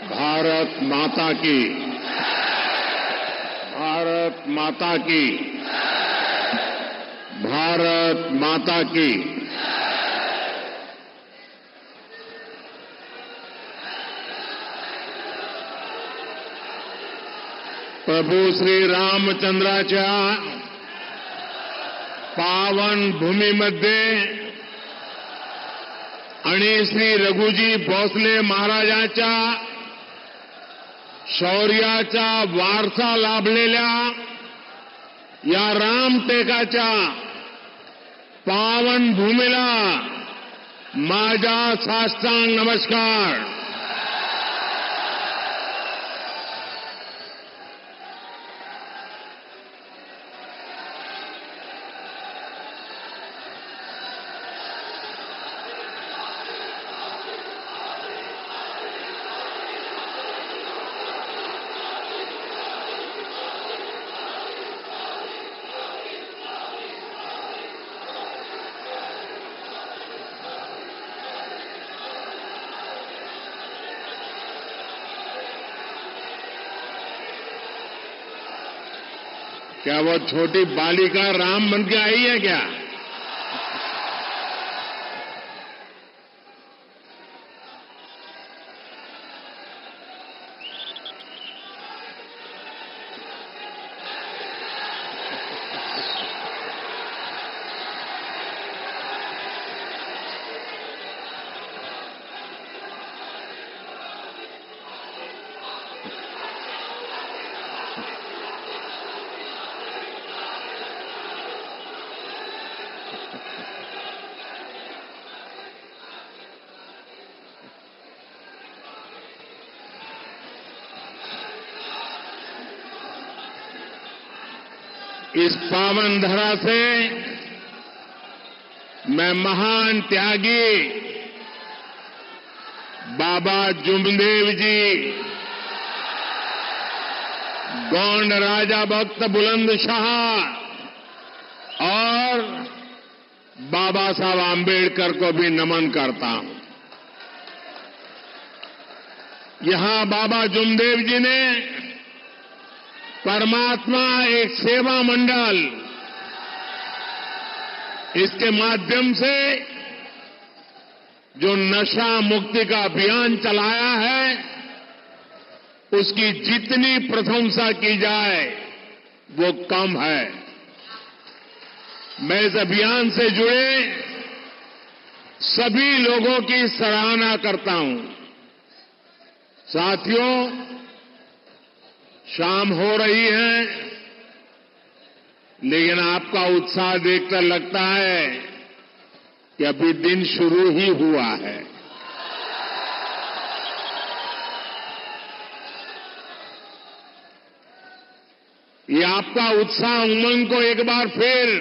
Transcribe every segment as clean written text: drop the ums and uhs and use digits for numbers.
भारत माता की, भारत माता की, भारत माता की। प्रभू श्री रामचंद्राच्या पावन भूमीमध्ये आणि श्री रघुजी भोसले महाराजांच्या शौर्याचा वारसा लाभलेल्या या रामटेकाच्या पावन भूमीला माझा साष्टांग नमस्कार। क्या वो छोटी बालिका राम बन के आई है क्या? इस पावन धरा से मैं महान त्यागी बाबा जुमदेव जी, गोंड राजा भक्त बुलंद शाह और बाबा साहब आंबेडकर को भी नमन करता हूं। यहां बाबा जुमदेव जी ने परमात्मा एक सेवा मंडल, इसके माध्यम से जो नशा मुक्ति का अभियान चलाया है, उसकी जितनी प्रशंसा की जाए वो कम है। मैं इस अभियान से जुड़े सभी लोगों की सराहना करता हूं। साथियों, शाम हो रही है, लेकिन आपका उत्साह देखकर लगता है कि अभी दिन शुरू ही हुआ है। ये आपका उत्साह उमंग को एक बार फिर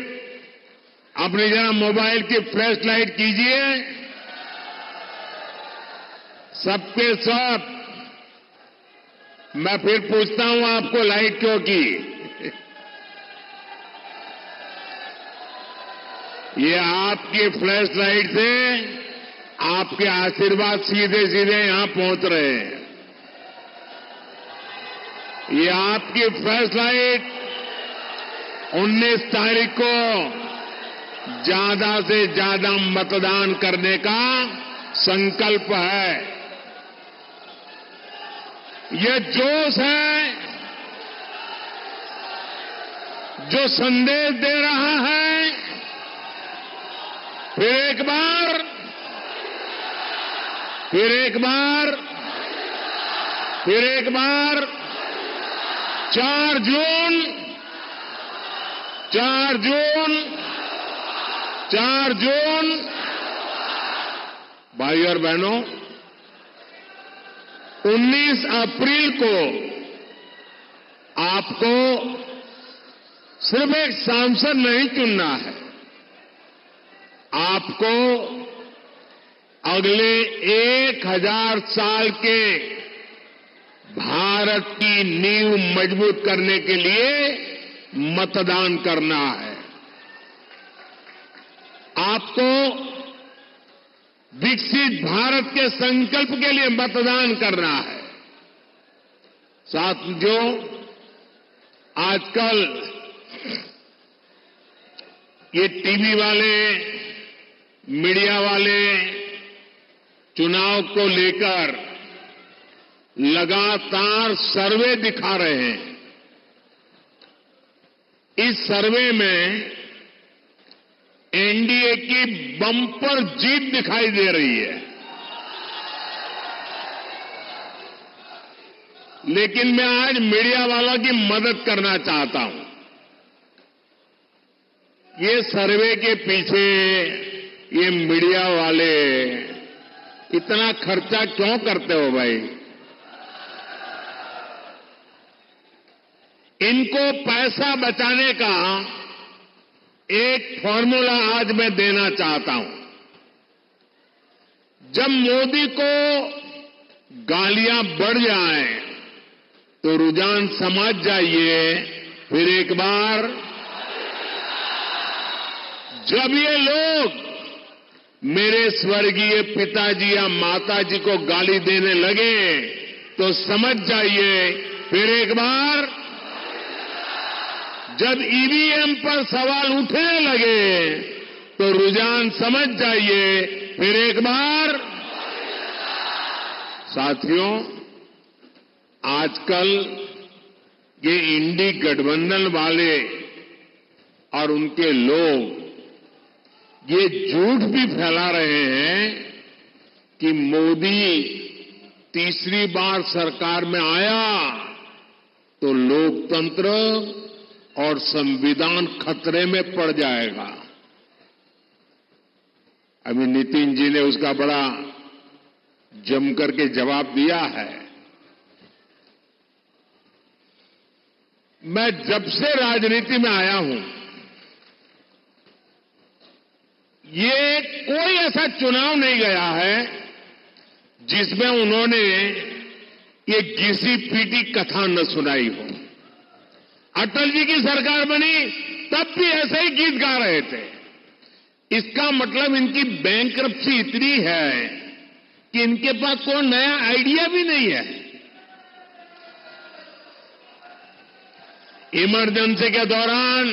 अपनी जरा मोबाइल की फ्लैश लाइट कीजिए। सबके सब मैं फिर पूछता हूं, आपको लाइट क्यों की? ये आपकी फ्लैश लाइट से आपके आशीर्वाद सीधे सीधे यहां पहुंच रहे हैं। ये आपकी फ्लैश लाइट 19 तारीख को ज्यादा से ज्यादा मतदान करने का संकल्प है। ये जोश है जो संदेश दे रहा है, फिर एक बार, फिर एक बार, फिर एक बार 4 जून, 4 जून, 4 जून। भाई और बहनों, 19 अप्रैल को आपको सिर्फ एक सांसद नहीं चुनना है, आपको अगले 1000 साल के भारत की नींव मजबूत करने के लिए मतदान करना है। आपको विकसित भारत के संकल्प के लिए मतदान करना है। साथियों, आजकल ये टीवी वाले, मीडिया वाले चुनाव को लेकर लगातार सर्वे दिखा रहे हैं। इस सर्वे में एनडीए की बम्पर जीत दिखाई दे रही है। लेकिन मैं आज मीडिया वालों की मदद करना चाहता हूं। ये सर्वे के पीछे ये मीडिया वाले इतना खर्चा क्यों करते हो भाई? इनको पैसा बचाने का एक फॉर्मूला आज मैं देना चाहता हूं। जब मोदी को गालियां बढ़ जाएं तो रुझान समझ जाइए, फिर एक बार जब ये लोग मेरे स्वर्गीय पिताजी या माताजी को गाली देने लगे तो समझ जाइए, फिर एक बार जब ईवीएम पर सवाल उठने लगे तो रुझान समझ जाइए, फिर एक बार। साथियों, आजकल ये इंडी गठबंधन वाले और उनके लोग ये झूठ भी फैला रहे हैं कि मोदी तीसरी बार सरकार में आया तो लोकतंत्र और संविधान खतरे में पड़ जाएगा। अभी नितिन जी ने उसका बड़ा जमकर के जवाब दिया है। मैं जब से राजनीति में आया हूं, ये कोई ऐसा चुनाव नहीं गया है जिसमें उन्होंने ये घिसी पीटी कथा न सुनाई हो। अटल जी की सरकार बनी तब भी ऐसे ही गीत गा रहे थे। इसका मतलब इनकी बैंकरप्सी इतनी है कि इनके पास कोई नया आइडिया भी नहीं है। इमरजेंसी के दौरान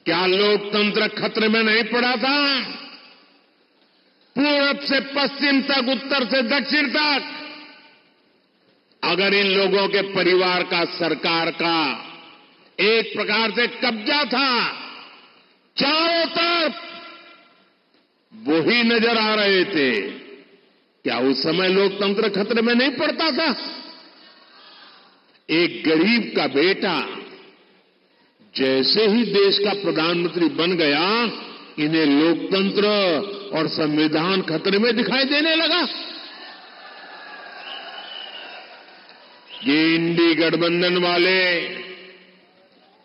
क्या लोकतंत्र खतरे में नहीं पड़ा था? पूरब से पश्चिम तक, उत्तर से दक्षिण तक, अगर इन लोगों के परिवार का सरकार का एक प्रकार से कब्जा था, चारों तरफ वही नजर आ रहे थे, क्या उस समय लोकतंत्र खतरे में नहीं पड़ता था? एक गरीब का बेटा जैसे ही देश का प्रधानमंत्री बन गया, इन्हें लोकतंत्र और संविधान खतरे में दिखाई देने लगा। ये इंडी गठबंधन वाले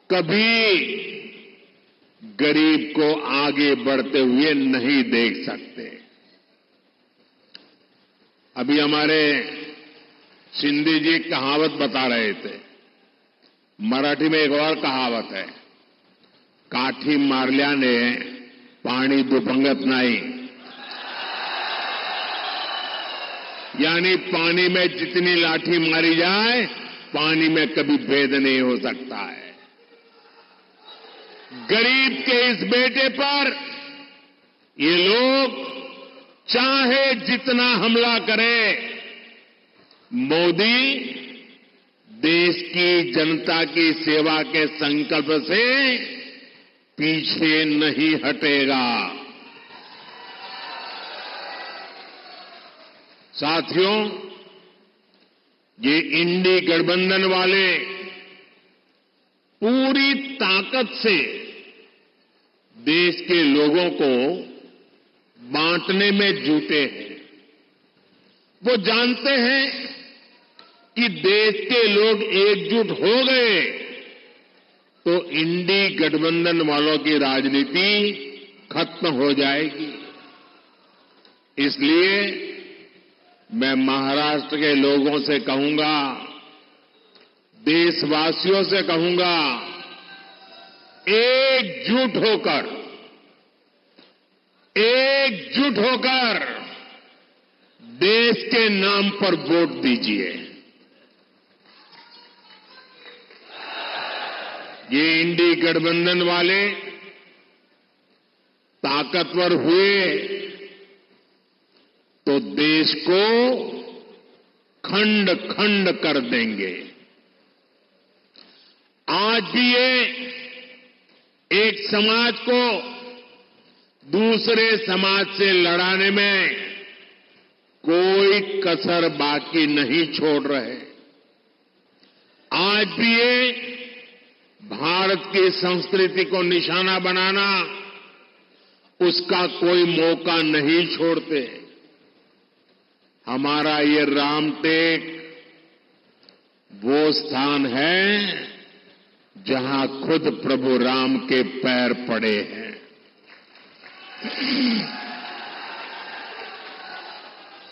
कभी गरीब को आगे बढ़ते हुए नहीं देख सकते। अभी हमारे शिंदे जी एक कहावत बता रहे थे। मराठी में एक और कहावत है, काठी मारल्याने पाणी दुभंगत नाही। यानी पानी में जितनी लाठी मारी जाए, पानी में कभी भेद नहीं हो सकता है। गरीब के इस बेटे पर ये लोग चाहे जितना हमला करें, मोदी देश की जनता की सेवा के संकल्प से पीछे नहीं हटेगा। साथियों, ये इंडी गठबंधन वाले पूरी ताकत से देश के लोगों को बांटने में जुटे हैं। वो जानते हैं कि देश के लोग एकजुट हो गए तो इंडी गठबंधन वालों की राजनीति खत्म हो जाएगी। इसलिए मैं महाराष्ट्र के लोगों से कहूंगा, देशवासियों से कहूंगा, एकजुट होकर देश के नाम पर वोट दीजिए। ये इंडी गठबंधन वाले ताकतवर हुए तो देश को खंड खंड कर देंगे। आज भी ये एक समाज को दूसरे समाज से लड़ाने में कोई कसर बाकी नहीं छोड़ रहे। आज भी ये भारत की संस्कृति को निशाना बनाना, उसका कोई मौका नहीं छोड़ते। हमारा ये रामटेक वो स्थान है जहां खुद प्रभु राम के पैर पड़े हैं।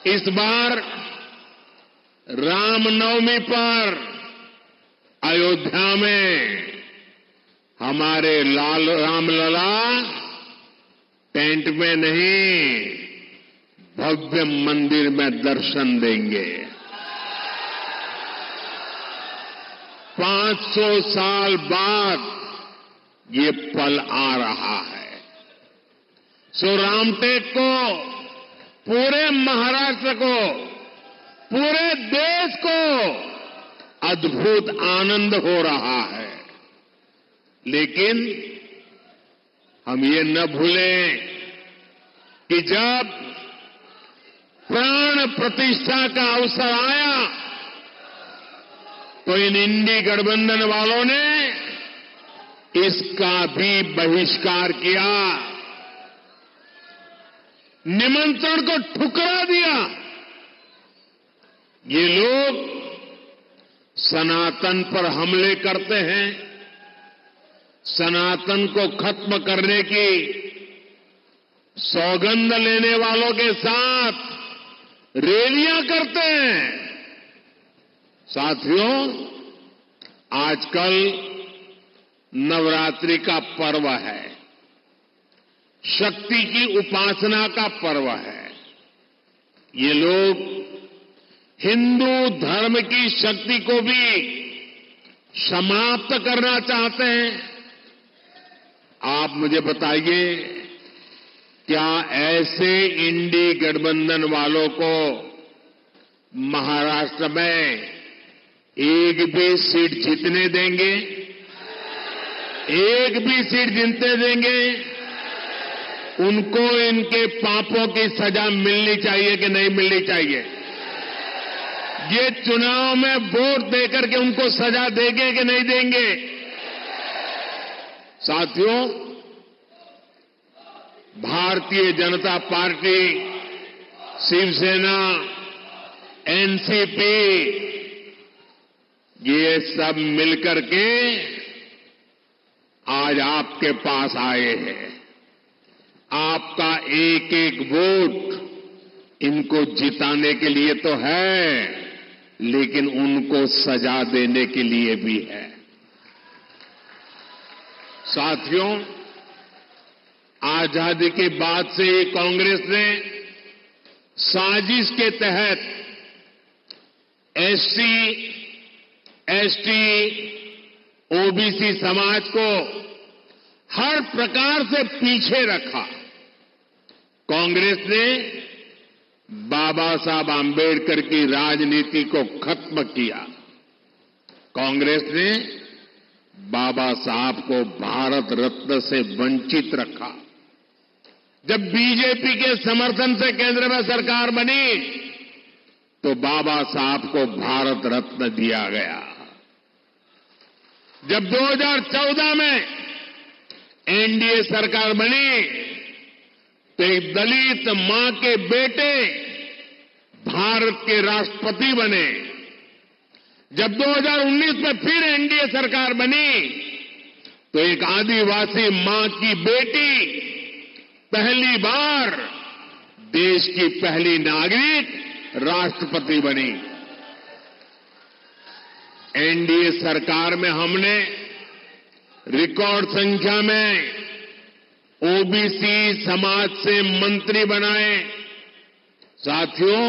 इस बार रामनवमी पर अयोध्या में हमारे रामलला टेंट में नहीं, भव्य मंदिर में दर्शन देंगे। 500 साल बाद ये पल आ रहा है। सो रामटेक को, पूरे महाराष्ट्र को, पूरे देश को अद्भुत आनंद हो रहा है। लेकिन हम ये न भूलें कि जब प्राण प्रतिष्ठा का अवसर आया तो इन इंडी गठबंधन वालों ने इसका भी बहिष्कार किया, निमंत्रण को ठुकरा दिया। ये लोग सनातन पर हमले करते हैं, सनातन को खत्म करने की सौगंध लेने वालों के साथ रैलियां करते हैं। साथियों, आजकल नवरात्रि का पर्व है, शक्ति की उपासना का पर्व है। ये लोग हिंदू धर्म की शक्ति को भी समाप्त करना चाहते हैं। आप मुझे बताइए, क्या ऐसे इंडी गठबंधन वालों को महाराष्ट्र में एक भी सीट जीतने देंगे? एक भी सीट जीतने देंगे? उनको इनके पापों की सजा मिलनी चाहिए कि नहीं मिलनी चाहिए? ये चुनाव में वोट देकर के उनको सजा देंगे कि नहीं देंगे? साथियों, भारतीय जनता पार्टी, शिवसेना, एनसीपी, ये सब मिलकर के आज आपके पास आए हैं। आपका एक एक वोट इनको जिताने के लिए तो है, लेकिन उनको सजा देने के लिए भी है। साथियों, आजादी के बाद से कांग्रेस ने साजिश के तहत एससी, एसटी, ओबीसी समाज को हर प्रकार से पीछे रखा। कांग्रेस ने बाबा साहब आंबेडकर की राजनीति को खत्म किया। कांग्रेस ने बाबा साहब को भारत रत्न से वंचित रखा। जब बीजेपी के समर्थन से केंद्र में सरकार बनी तो बाबा साहब को भारत रत्न दिया गया। जब 2014 में एनडीए सरकार बनी तो एक दलित मां के बेटे भारत के राष्ट्रपति बने। जब 2019 में फिर एनडीए सरकार बनी तो एक आदिवासी मां की बेटी पहली बार देश की पहली नागरिक राष्ट्रपति बनी। एनडीए सरकार में हमने रिकॉर्ड संख्या में ओबीसी समाज से मंत्री बनाए। साथियों,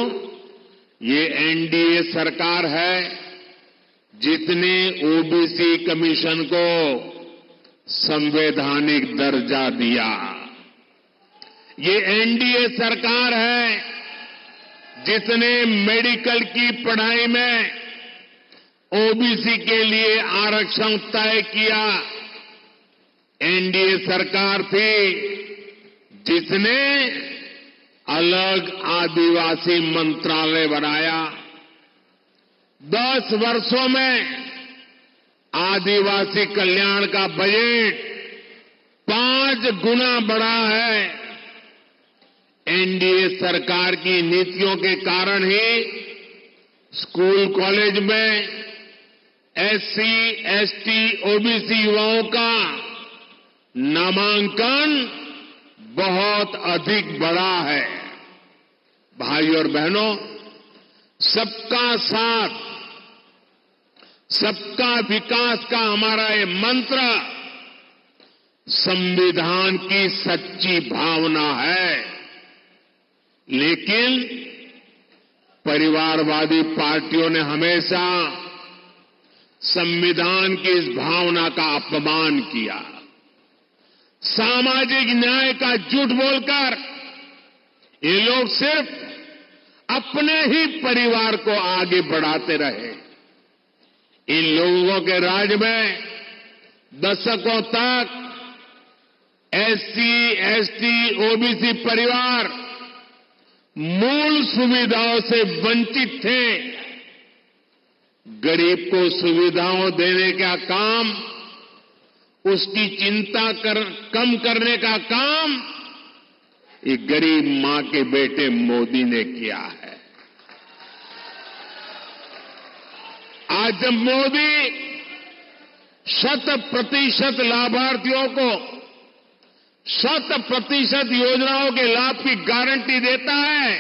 ये एनडीए सरकार है जितने ओबीसी कमीशन को संवैधानिक दर्जा दिया। ये एनडीए सरकार है जिसने मेडिकल की पढ़ाई में ओबीसी के लिए आरक्षण तय किया। एनडीए सरकार थी जिसने अलग आदिवासी मंत्रालय बनाया। 10 वर्षों में आदिवासी कल्याण का बजट 5 गुना बढ़ा है। एनडीए सरकार की नीतियों के कारण ही स्कूल कॉलेज में एससी, एसटी, ओबीसी युवाओं का नामांकन बहुत अधिक बढ़ा है। भाई और बहनों, सबका साथ, सबका विकास का हमारा ये मंत्र संविधान की सच्ची भावना है। लेकिन परिवारवादी पार्टियों ने हमेशा संविधान की इस भावना का अपमान किया। सामाजिक न्याय का झूठ बोलकर ये लोग सिर्फ अपने ही परिवार को आगे बढ़ाते रहे। इन लोगों के राज में दशकों तक एससी, एसटी, ओबीसी परिवार मूल सुविधाओं से वंचित थे। गरीब को सुविधाओं देने का काम, उसकी चिंता कम करने का काम ये गरीब मां के बेटे मोदी ने किया है। आज जब मोदी 100% लाभार्थियों को 100% योजनाओं के लाभ की गारंटी देता है,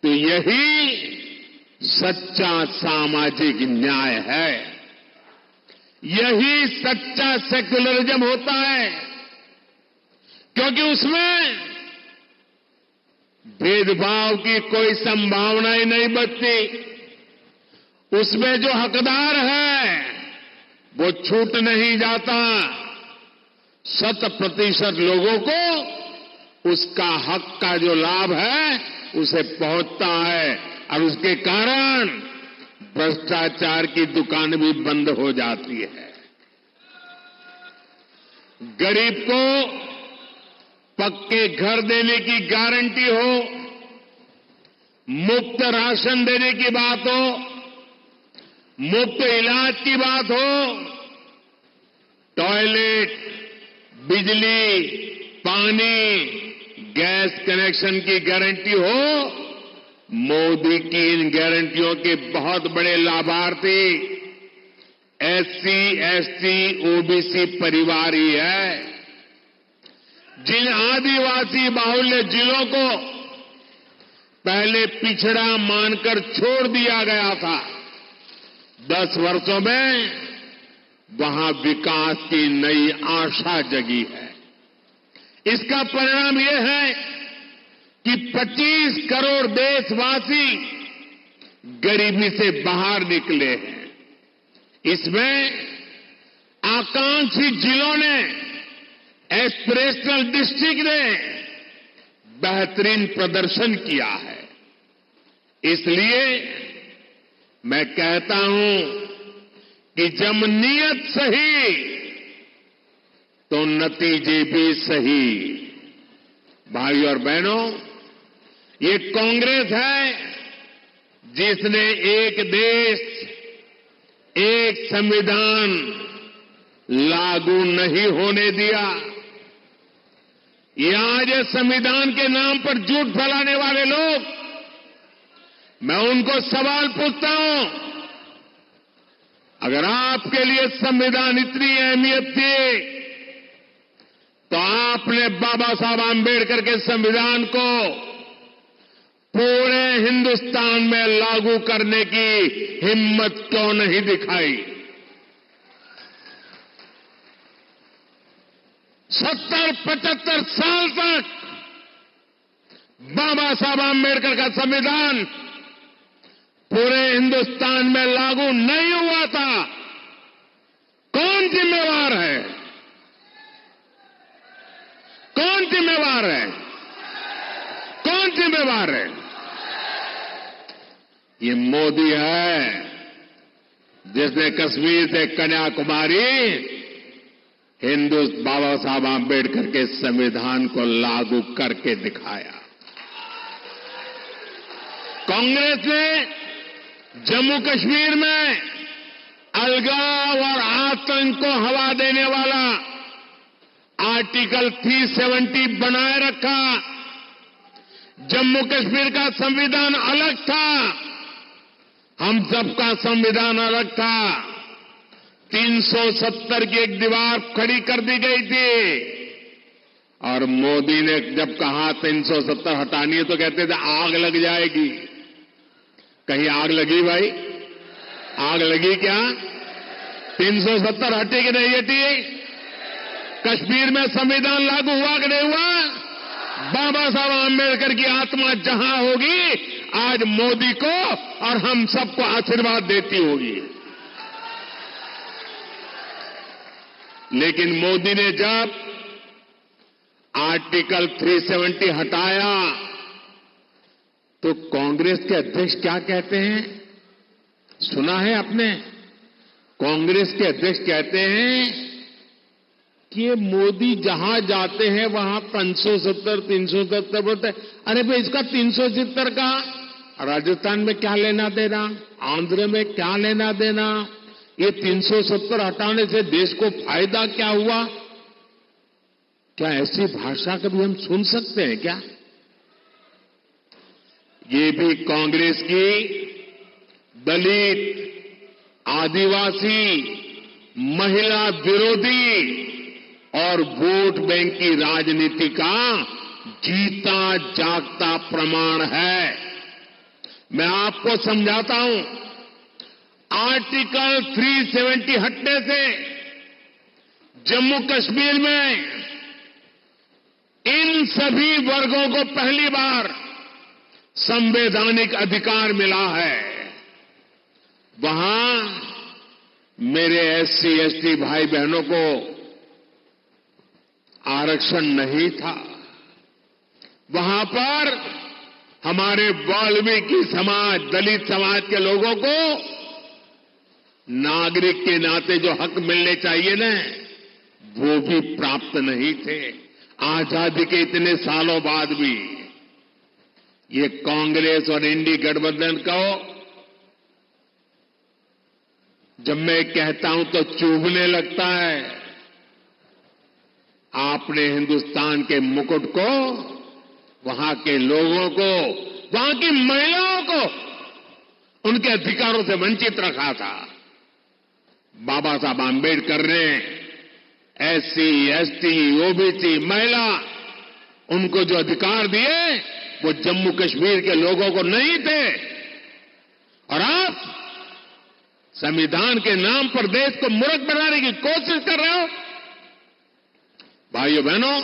तो यही सच्चा सामाजिक न्याय है। यही सच्चा सेक्युलरिज्म होता है, क्योंकि उसमें भेदभाव की कोई संभावना ही नहीं बचती। उसमें जो हकदार है वो छूट नहीं जाता। 100% लोगों को उसका हक का जो लाभ है उसे पहुंचता है, और उसके कारण भ्रष्टाचार की दुकान भी बंद हो जाती है। गरीब को पक्के घर देने की गारंटी हो, मुफ्त राशन देने की बात हो, मुफ्त इलाज की बात हो, टॉयलेट, बिजली, पानी, गैस कनेक्शन की गारंटी हो, मोदी की इन गारंटियों के बहुत बड़े लाभार्थी एससी, एसटी, ओबीसी परिवार ही है। जिन आदिवासी बाहुल्य जिलों को पहले पिछड़ा मानकर छोड़ दिया गया था, 10 वर्षों में वहां विकास की नई आशा जगी है। इसका परिणाम यह है कि 25 करोड़ देशवासी गरीबी से बाहर निकले हैं। इसमें आकांक्षी जिलों ने, एस्पिरेशनल डिस्ट्रिक्ट ने बेहतरीन प्रदर्शन किया है। इसलिए मैं कहता हूं कि जब नीयत सही तो नतीजे भी सही। भाई और बहनों, ये कांग्रेस है जिसने एक देश, एक संविधान लागू नहीं होने दिया। ये आज संविधान के नाम पर झूठ फैलाने वाले लोग, मैं उनको सवाल पूछता हूं, अगर आपके लिए संविधान इतनी अहमियत थी तो आपने बाबा साहब आंबेडकर के संविधान को पूरे हिंदुस्तान में लागू करने की हिम्मत क्यों नहीं दिखाई? 70-75 साल तक बाबा साहब आंबेडकर का संविधान पूरे हिंदुस्तान में लागू नहीं हुआ था। कौन जिम्मेवार है? है बाहर है? ये मोदी है जिसने कश्मीर से कन्याकुमारी बाबा साहब आंबेडकर के संविधान को लागू करके दिखाया। कांग्रेस ने जम्मू कश्मीर में अलगाव और आतंक को हवा देने वाला आर्टिकल 370 बनाए रखा। जम्मू कश्मीर का संविधान अलग था, हम सबका संविधान अलग था। 370 की एक दीवार खड़ी कर दी गई थी और मोदी ने जब कहा 370 हटानी है तो कहते थे आग लग जाएगी। कहीं आग लगी भाई? आग लगी क्या? 370 हटी कि नहीं हटी? कश्मीर में संविधान लागू हुआ कि नहीं हुआ? बाबा साहब आंबेडकर की आत्मा जहां होगी आज मोदी को और हम सबको आशीर्वाद देती होगी। लेकिन मोदी ने जब आर्टिकल 370 हटाया तो कांग्रेस के अध्यक्ष क्या कहते हैं? सुना है आपने? कांग्रेस के अध्यक्ष कहते हैं कि ये मोदी जहां जाते हैं वहां 370 बोलते हैं। अरे भाई इसका 370 का राजस्थान में क्या लेना देना, आंध्र में क्या लेना देना? ये 370 हटाने से देश को फायदा क्या हुआ? क्या ऐसी भाषा कभी हम सुन सकते हैं क्या? ये भी कांग्रेस की दलित, आदिवासी, महिला विरोधी और वोट बैंक की राजनीति का जीता जागता प्रमाण है। मैं आपको समझाता हूं, आर्टिकल 370 हटने से जम्मू कश्मीर में इन सभी वर्गों को पहली बार संवैधानिक अधिकार मिला है। वहां मेरे एससी एसटी भाई बहनों को आरक्षण नहीं था। वहां पर हमारे वाल्मीकि समाज, दलित समाज के लोगों को नागरिक के नाते जो हक मिलने चाहिए ना, वो भी प्राप्त नहीं थे। आजादी के इतने सालों बाद भी ये कांग्रेस और इंडी गठबंधन को जब मैं कहता हूं तो चुभने लगता है। आपने हिंदुस्तान के मुकुट को, वहां के लोगों को, वहां की महिलाओं को उनके अधिकारों से वंचित रखा था। बाबा साहब आंबेडकर ने एससी, एसटी, ओबीसी, महिला, उनको जो अधिकार दिए वो जम्मू कश्मीर के लोगों को नहीं थे। और आप संविधान के नाम पर देश को मूर्ख बनाने की कोशिश कर रहे हो। भाइयों बहनों,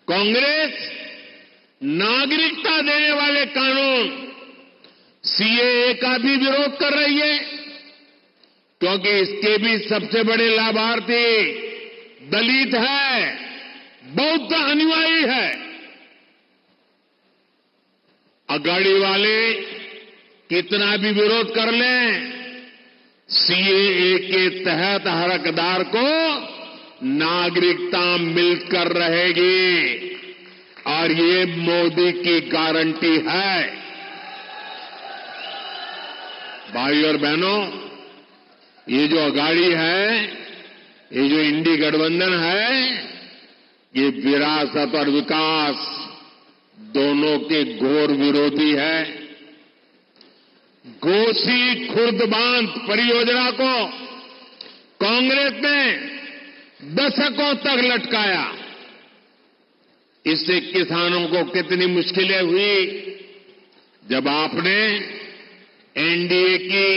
कांग्रेस नागरिकता देने वाले कानून सीएए का भी विरोध कर रही है, क्योंकि इसके भी सबसे बड़े लाभार्थी दलित है, बौद्ध अनुयायी है। अगाड़ी वाले कितना भी विरोध कर लें, सीएए के तहत हर हकदार को नागरिकता मिलकर रहेगी और ये मोदी की गारंटी है। भाई और बहनों, ये जो अगाड़ी है, ये जो इंडी गठबंधन है, ये विरासत और विकास दोनों के घोर विरोधी है। घोसी खुर्द बांध परियोजना को कांग्रेस ने दशकों तक लटकाया। इससे किसानों को कितनी मुश्किलें हुई। जब आपने एनडीए की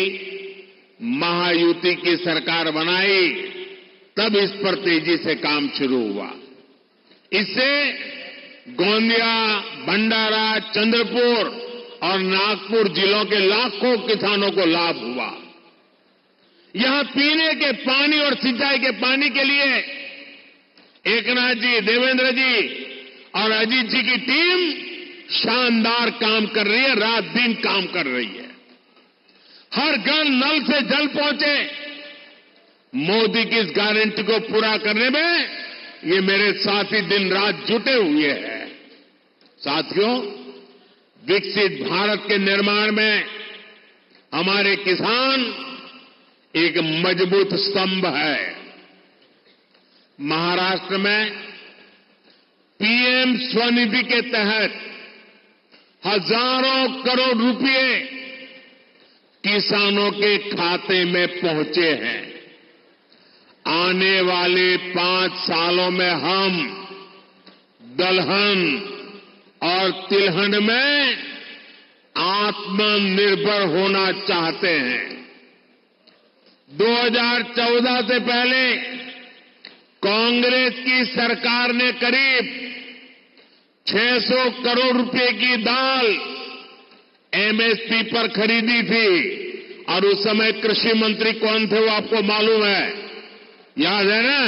महायुति की सरकार बनाई, तब इस पर तेजी से काम शुरू हुआ। इससे गोंदिया, भंडारा, चंद्रपुर और नागपुर जिलों के लाखों किसानों को लाभ हुआ। यहां पीने के पानी और सिंचाई के पानी के लिए एकनाथ जी, देवेंद्र जी और अजीत जी की टीम शानदार काम कर रही है, रात दिन काम कर रही है। हर घर नल से जल पहुंचे, मोदी की इस गारंटी को पूरा करने में ये मेरे साथी दिन रात जुटे हुए हैं। साथियों, विकसित भारत के निर्माण में हमारे किसान एक मजबूत स्तंभ है। महाराष्ट्र में पीएम स्वनिधि के तहत हजारों करोड़ रुपए किसानों के खाते में पहुंचे हैं। आने वाले 5 सालों में हम दलहन और तिलहन में आत्मनिर्भर होना चाहते हैं। 2014 से पहले कांग्रेस की सरकार ने करीब 600 करोड़ रुपए की दाल एमएसपी पर खरीदी थी और उस समय कृषि मंत्री कौन थे वो आपको मालूम है, याद है ना?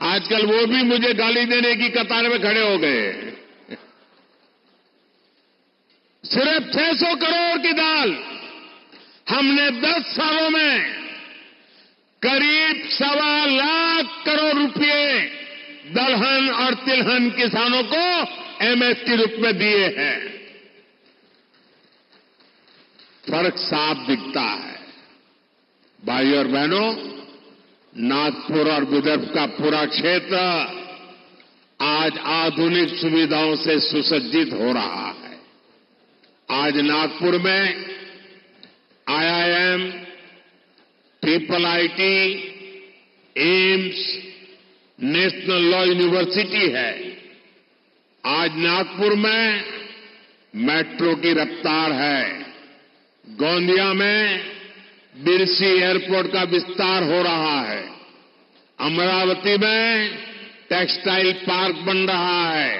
आजकल वो भी मुझे गाली देने की कतार में खड़े हो गए। सिर्फ 600 करोड़ की दाल हमने 10 सालों में करीब 1.25 लाख करोड़ रुपए दलहन और तिलहन किसानों को एमएसपी के रूप में दिए हैं। फर्क साफ दिखता है। भाइयों और बहनों, नागपुर और विदर्भ का पूरा क्षेत्र आज आधुनिक सुविधाओं से सुसज्जित हो रहा है। आज नागपुर में IIM, triple IT, AIIMS, national law university है। आज नागपुर में मेट्रो की रफ्तार है। गोंदिया में बिरसी एयरपोर्ट का विस्तार हो रहा है। अमरावती में टेक्सटाइल पार्क बन रहा है।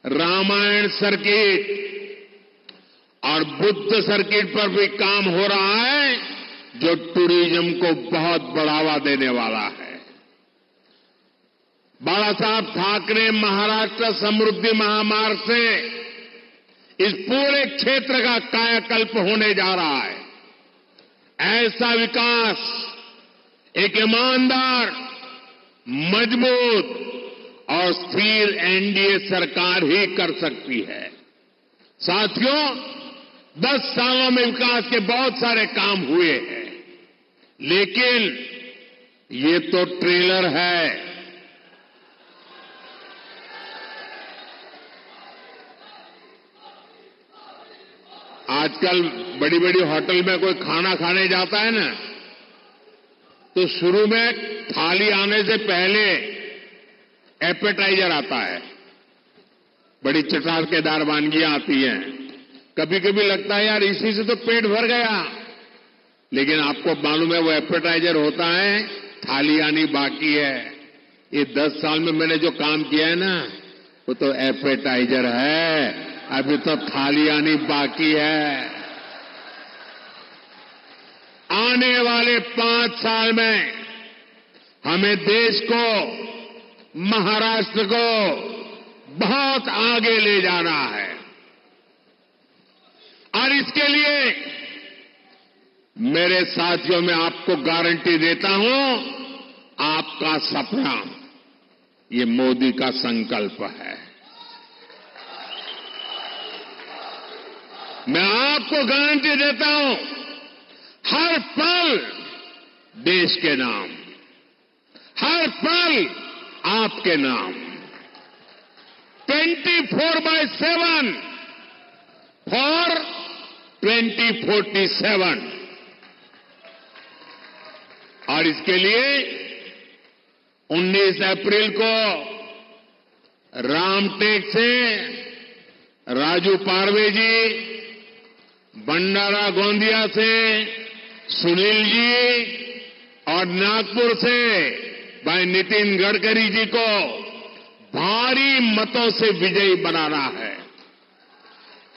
रामायण सर्किट और बुद्ध सर्किट पर भी काम हो रहा है, जो टूरिज्म को बहुत बढ़ावा देने वाला है। बाला साहब ठाकरे महाराष्ट्र समृद्धि महामार्ग से इस पूरे क्षेत्र का कायाकल्प होने जा रहा है। ऐसा विकास एक ईमानदार, मजबूत और स्थिर एनडीए सरकार ही कर सकती है। साथियों, 10 सालों में विकास के बहुत सारे काम हुए हैं, लेकिन ये तो ट्रेलर है। आजकल बड़ी बड़ी होटल में कोई खाना खाने जाता है ना, तो शुरू में थाली आने से पहले एपेटाइजर आता है। बड़ी चटाकेदार वानगियां आती हैं। कभी कभी लगता है यार इसी से तो पेट भर गया, लेकिन आपको मालूम है वो एपेटाइजर होता है, थाली आनी बाकी है। ये 10 साल में मैंने जो काम किया है ना, वो तो एपेटाइजर है, अभी तो थाली आनी बाकी है। आने वाले 5 साल में हमें देश को, महाराष्ट्र को बहुत आगे ले जाना है और इसके लिए मेरे साथियों, मैं आपको गारंटी देता हूं, आपका सपना ये मोदी का संकल्प है। मैं आपको गारंटी देता हूं, हर पल देश के नाम, हर पल आपके नाम, 24/7 फॉर 2047। और इसके लिए 19 अप्रैल को रामटेक से राजू पारवे जी, भंडारा गोंदिया से सुनील जी और नागपुर से भाई नितिन गडकरी जी को भारी मतों से विजयी बनाना है।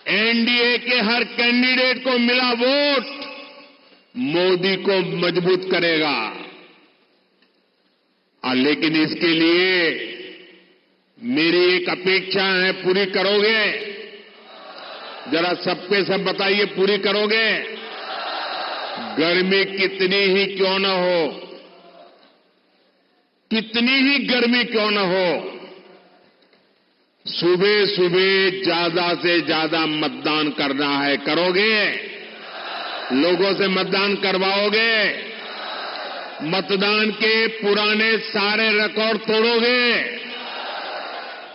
एनडीए के हर कैंडिडेट को मिला वोट मोदी को मजबूत करेगा। और लेकिन इसके लिए मेरी एक अपेक्षा है, पूरी करोगे? जरा सबके सब बताइए, पूरी करोगे? गर्मी कितनी ही क्यों न हो, कितनी ही गर्मी क्यों न हो, सुबह सुबह ज्यादा से ज्यादा मतदान करना है। करोगे? लोगों से मतदान करवाओगे? मतदान के पुराने सारे रिकॉर्ड तोड़ोगे?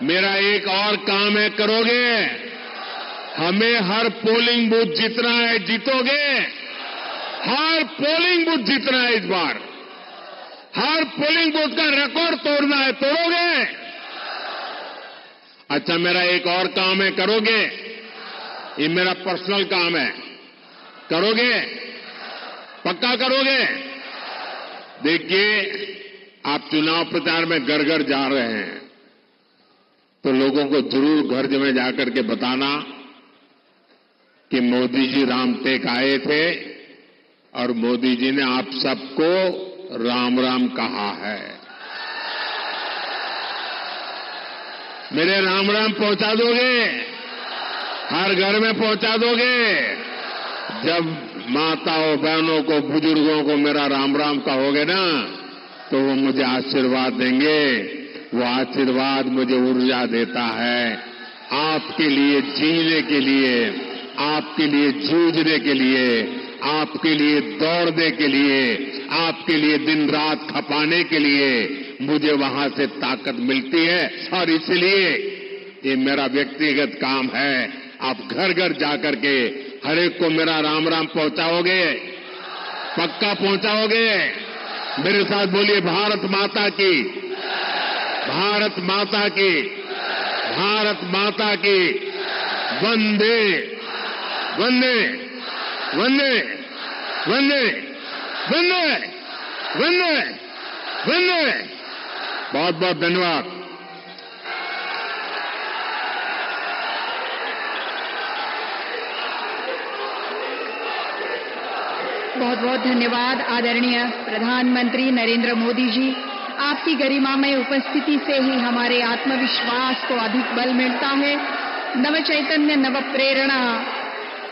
मेरा एक और काम है, करोगे? हमें हर पोलिंग बूथ जीतना है, जीतोगे? हर पोलिंग बूथ जीतना है इस बार, हर पोलिंग बूथ का रिकॉर्ड तोड़ना है, तोड़ोगे? अच्छा, मेरा एक और काम है, करोगे? ये मेरा पर्सनल काम है, करोगे? पक्का करोगे? देखिए, आप चुनाव प्रचार में घर घर जा रहे हैं, तो लोगों को जरूर घर में जाकर के बताना कि मोदी जी रामटेक आए थे और मोदी जी ने आप सबको राम राम कहा है। मेरे राम राम पहुंचा दोगे? हर घर में पहुंचा दोगे? जब माताओं बहनों को, बुजुर्गों को मेरा राम राम कहोगे ना, तो वो मुझे आशीर्वाद देंगे। वो आशीर्वाद मुझे ऊर्जा देता है आपके लिए जीने के लिए, आपके लिए जूझने के लिए, आपके लिए दौड़ने के लिए, आपके लिए दिन रात खपाने के लिए मुझे वहां से ताकत मिलती है। और इसलिए ये मेरा व्यक्तिगत काम है। आप घर घर जाकर के हर एक को मेरा राम राम पहुंचाओगे? पक्का पहुंचाओगे? मेरे साथ बोलिए, भारत माता की, भारत माता की, भारत माता की, वंदे वंदे वंदे वंदे वंदे वंदे वंदे। बहुत बहुत धन्यवाद। बहुत बहुत धन्यवाद आदरणीय प्रधानमंत्री नरेंद्र मोदी जी। आपकी गरिमामय उपस्थिति से ही हमारे आत्मविश्वास को अधिक बल मिलता है। नव चैतन्य, नव प्रेरणा,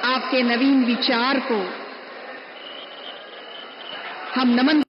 आपके नवीन विचार को हम नमन